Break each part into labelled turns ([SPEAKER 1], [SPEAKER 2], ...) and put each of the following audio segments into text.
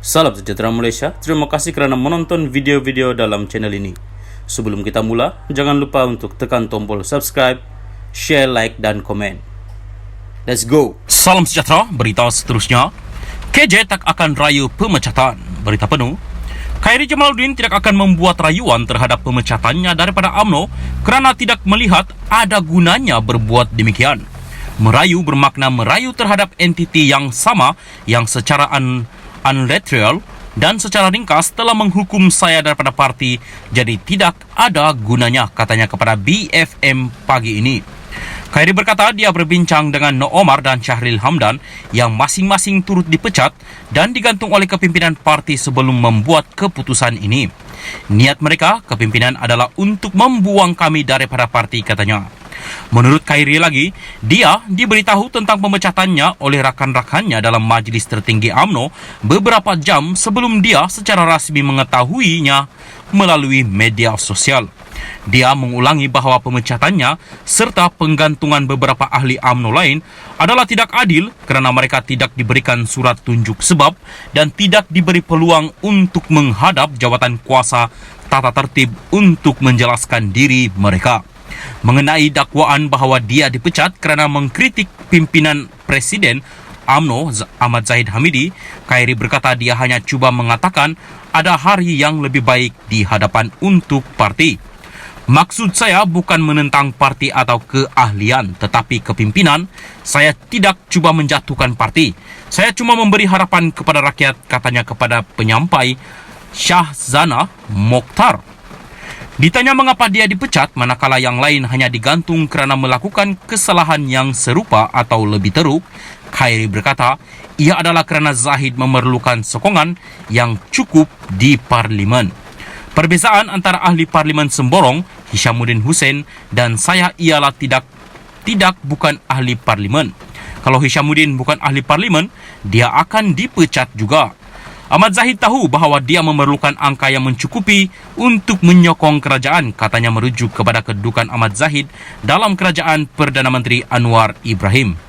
[SPEAKER 1] Salam sejahtera Malaysia, terima kasih kerana menonton video-video dalam channel ini. Sebelum kita mula, jangan lupa untuk tekan tombol subscribe, share, like dan komen. Let's go!
[SPEAKER 2] Salam sejahtera, berita seterusnya. KJ tak akan rayu pemecatan. Berita penuh. Khairi Jamaluddin tidak akan membuat rayuan terhadap pemecatannya daripada UMNO kerana tidak melihat ada gunanya berbuat demikian. Merayu bermakna merayu terhadap entiti yang sama yang secara unilateral dan secara ringkas telah menghukum saya daripada parti, jadi tidak ada gunanya, katanya kepada BFM pagi ini. Khairi berkata dia berbincang dengan No Omar dan Syahril Hamdan yang masing-masing turut dipecat dan digantung oleh kepimpinan parti sebelum membuat keputusan ini. Niat mereka, kepimpinan, adalah untuk membuang kami daripada parti, katanya. Menurut Khairi lagi, dia diberitahu tentang pemecatannya oleh rakan-rakannya dalam majlis tertinggi UMNO beberapa jam sebelum dia secara rasmi mengetahuinya melalui media sosial. Dia mengulangi bahawa pemecatannya serta penggantungan beberapa ahli UMNO lain adalah tidak adil kerana mereka tidak diberikan surat tunjuk sebab dan tidak diberi peluang untuk menghadap jawatan kuasa tata tertib untuk menjelaskan diri mereka. Mengenai dakwaan bahawa dia dipecat kerana mengkritik pimpinan Presiden UMNO Ahmad Zahid Hamidi, Khairi berkata dia hanya cuba mengatakan ada hari yang lebih baik di hadapan untuk parti. Maksud saya bukan menentang parti atau keahlian, tetapi kepimpinan. Saya tidak cuba menjatuhkan parti. Saya cuma memberi harapan kepada rakyat, katanya kepada penyampai Syahzana Mokhtar. Ditanya mengapa dia dipecat manakala yang lain hanya digantung kerana melakukan kesalahan yang serupa atau lebih teruk, Khairi berkata ia adalah kerana Zahid memerlukan sokongan yang cukup di Parlimen. Perbezaan antara ahli Parlimen Semborong, Hishamuddin Hussein dan saya ialah bukan ahli Parlimen. Kalau Hishamuddin bukan ahli Parlimen, dia akan dipecat juga. Ahmad Zahid tahu bahawa dia memerlukan angka yang mencukupi untuk menyokong kerajaan, katanya merujuk kepada kedudukan Ahmad Zahid dalam kerajaan Perdana Menteri Anwar Ibrahim.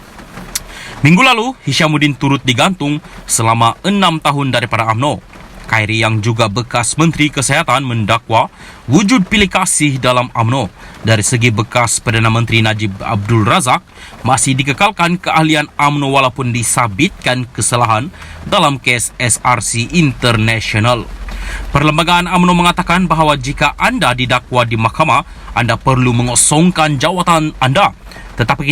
[SPEAKER 2] Minggu lalu, Hishamuddin turut digantung selama 6 tahun daripada UMNO. Khairi yang juga bekas Menteri Kesihatan mendakwa wujud pilih kasih dalam UMNO. Dari segi bekas Perdana Menteri Najib Abdul Razak masih dikekalkan keahlian UMNO walaupun disabitkan kesalahan dalam kes SRC International. Perlembagaan UMNO mengatakan bahawa jika anda didakwa di mahkamah, anda perlu mengosongkan jawatan anda. Tetapi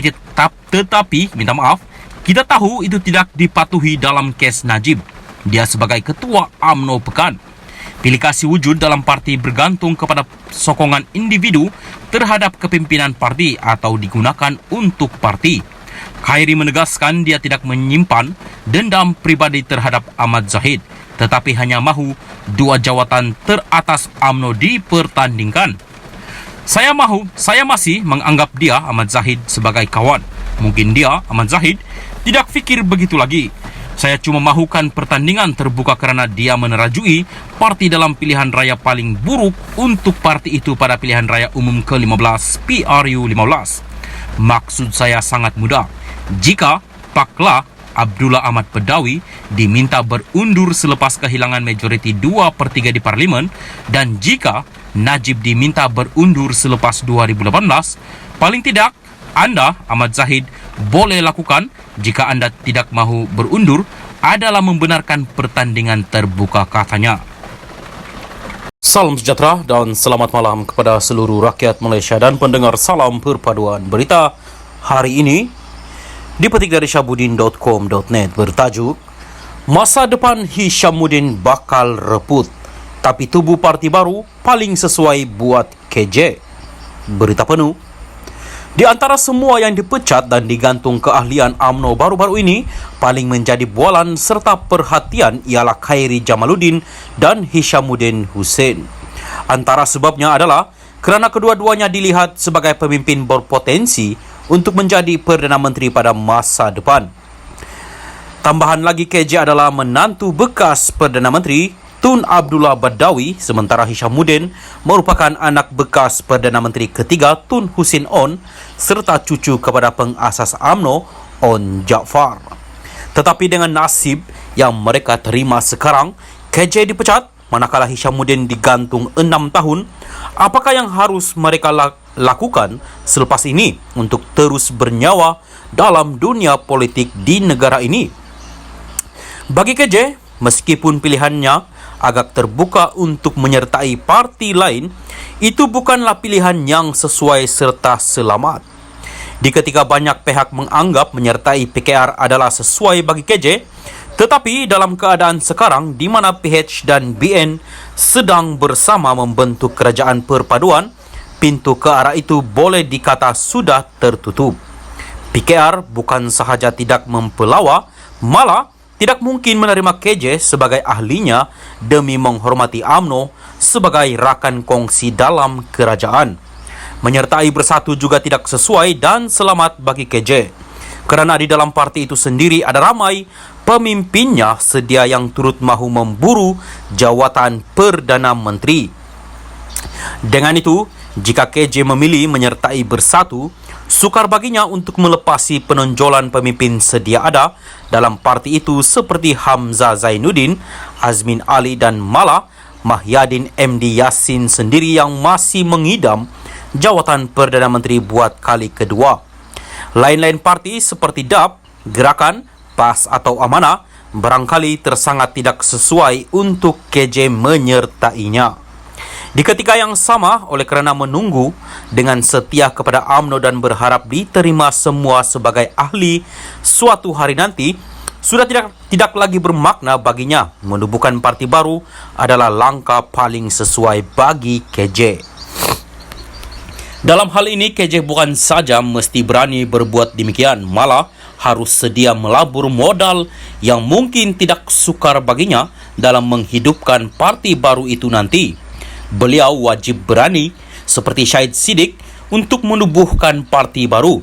[SPEAKER 2] kita tahu itu tidak dipatuhi dalam kes Najib. Dia sebagai ketua UMNO Pekan. Pilih kasih wujud dalam parti bergantung kepada sokongan individu terhadap kepimpinan parti atau digunakan untuk parti. Khairi menegaskan dia tidak menyimpan dendam pribadi terhadap Ahmad Zahid, tetapi hanya mahu 2 jawatan teratas UMNO dipertandingkan. Saya masih menganggap dia, Ahmad Zahid, sebagai kawan. Mungkin dia, Ahmad Zahid, tidak fikir begitu lagi. Saya cuma mahukan pertandingan terbuka kerana dia menerajui parti dalam pilihan raya paling buruk untuk parti itu pada pilihan raya umum ke-15 PRU15. Maksud saya sangat mudah. Jika Pakla Abdullah Ahmad Pedawi diminta berundur selepas kehilangan majoriti 2/3 di Parlimen dan jika Najib diminta berundur selepas 2018, paling tidak anda, Ahmad Zahid, boleh lakukan jika anda tidak mahu berundur adalah membenarkan pertandingan terbuka, katanya.
[SPEAKER 1] Salam sejahtera dan selamat malam kepada seluruh rakyat Malaysia dan pendengar Salam Perpaduan. Berita hari ini dipetik dari syabuddin.com.net bertajuk Masa depan Hishamuddin bakal reput, tapi tubuh parti baru paling sesuai buat KJ. Berita penuh. Di antara semua yang dipecat dan digantung keahlian UMNO baru-baru ini, paling menjadi bualan serta perhatian ialah Khairi Jamaluddin dan Hishamuddin Hussein. Antara sebabnya adalah kerana kedua-duanya dilihat sebagai pemimpin berpotensi untuk menjadi Perdana Menteri pada masa depan. Tambahan lagi, KJ adalah menantu bekas Perdana Menteri Tun Abdullah Badawi, sementara Hishamuddin merupakan anak bekas Perdana Menteri ketiga Tun Hussein On serta cucu kepada pengasas UMNO On Jaafar. Tetapi dengan nasib yang mereka terima sekarang, KJ dipecat manakala Hishamuddin digantung 6 tahun. Apakah yang harus mereka lakukan selepas ini untuk terus bernyawa dalam dunia politik di negara ini? Bagi KJ, meskipun pilihannya agak terbuka untuk menyertai parti lain, itu bukanlah pilihan yang sesuai serta selamat. Di ketika banyak pihak menganggap menyertai PKR adalah sesuai bagi KJ, tetapi dalam keadaan sekarang di mana PH dan BN sedang bersama membentuk kerajaan perpaduan, pintu ke arah itu boleh dikata sudah tertutup. PKR bukan sahaja tidak mempelawa, malah tidak mungkin menerima KJ sebagai ahlinya demi menghormati UMNO sebagai rakan kongsi dalam kerajaan. Menyertai bersatu juga tidak sesuai dan selamat bagi KJ. Kerana di dalam parti itu sendiri ada ramai pemimpinnya sedia yang turut mahu memburu jawatan Perdana Menteri. Dengan itu, jika KJ memilih menyertai bersatu, sukar baginya untuk melepasi penonjolan pemimpin sedia ada dalam parti itu seperti Hamzah Zainuddin, Azmin Ali dan malah Mahyadin MD Yassin sendiri yang masih mengidam jawatan Perdana Menteri buat kali kedua. Lain-lain parti seperti DAP, Gerakan, PAS atau Amanah barangkali tersangat tidak sesuai untuk KJ menyertainya. Di ketika yang sama, oleh kerana menunggu dengan setia kepada UMNO dan berharap diterima semua sebagai ahli suatu hari nanti, sudah tidak lagi bermakna baginya. Menubuhkan parti baru adalah langkah paling sesuai bagi KJ. Dalam hal ini, KJ bukan saja mesti berani berbuat demikian, malah harus sedia melabur modal yang mungkin tidak sukar baginya dalam menghidupkan parti baru itu nanti. Beliau wajib berani seperti Syahid Siddiq untuk menubuhkan parti baru.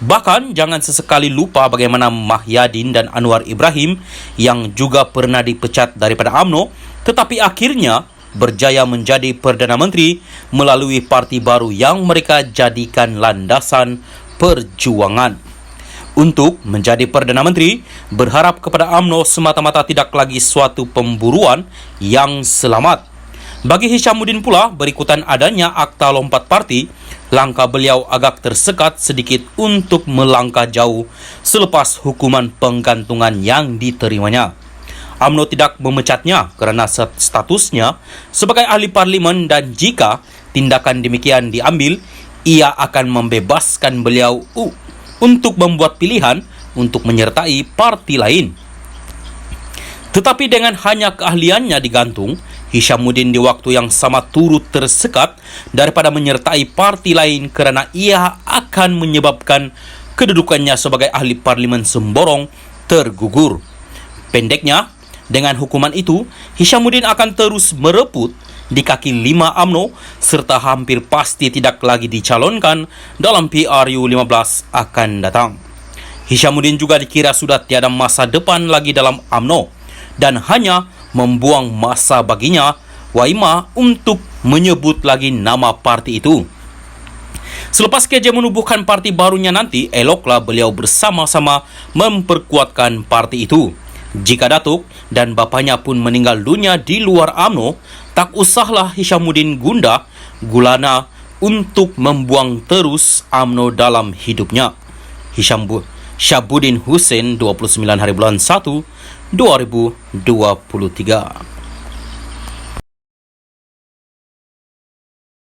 [SPEAKER 1] Bahkan jangan sesekali lupa bagaimana Mahyadin dan Anwar Ibrahim yang juga pernah dipecat daripada UMNO tetapi akhirnya berjaya menjadi Perdana Menteri melalui parti baru yang mereka jadikan landasan perjuangan. Untuk menjadi Perdana Menteri, berharap kepada UMNO semata-mata tidak lagi suatu pemburuan yang selamat. Bagi Hishamuddin pula, berikutan adanya akta lompat parti, langkah beliau agak tersekat sedikit untuk melangkah jauh selepas hukuman penggantungan yang diterimanya. UMNO tidak memecatnya kerana statusnya sebagai ahli parlimen dan jika tindakan demikian diambil, ia akan membebaskan beliau untuk membuat pilihan untuk menyertai parti lain. Tetapi dengan hanya keahliannya digantung, Hishamuddin di waktu yang sama turut tersekat daripada menyertai parti lain kerana ia akan menyebabkan kedudukannya sebagai ahli parlimen semborong tergugur. Pendeknya, dengan hukuman itu, Hishamuddin akan terus mereput di kaki 5 UMNO serta hampir pasti tidak lagi dicalonkan dalam PRU 15 akan datang. Hishamuddin juga dikira sudah tiada masa depan lagi dalam UMNO dan hanya membuang masa baginya Waima untuk menyebut lagi nama parti itu. Selepas KJ menubuhkan parti barunya nanti, eloklah beliau bersama-sama memperkuatkan parti itu. Jika Datuk dan bapanya pun meninggal dunia di luar UMNO, tak usahlah Hishamuddin gulana untuk membuang terus UMNO dalam hidupnya. Hishamuddin Hussein, 29 hari bulan 1, 2023.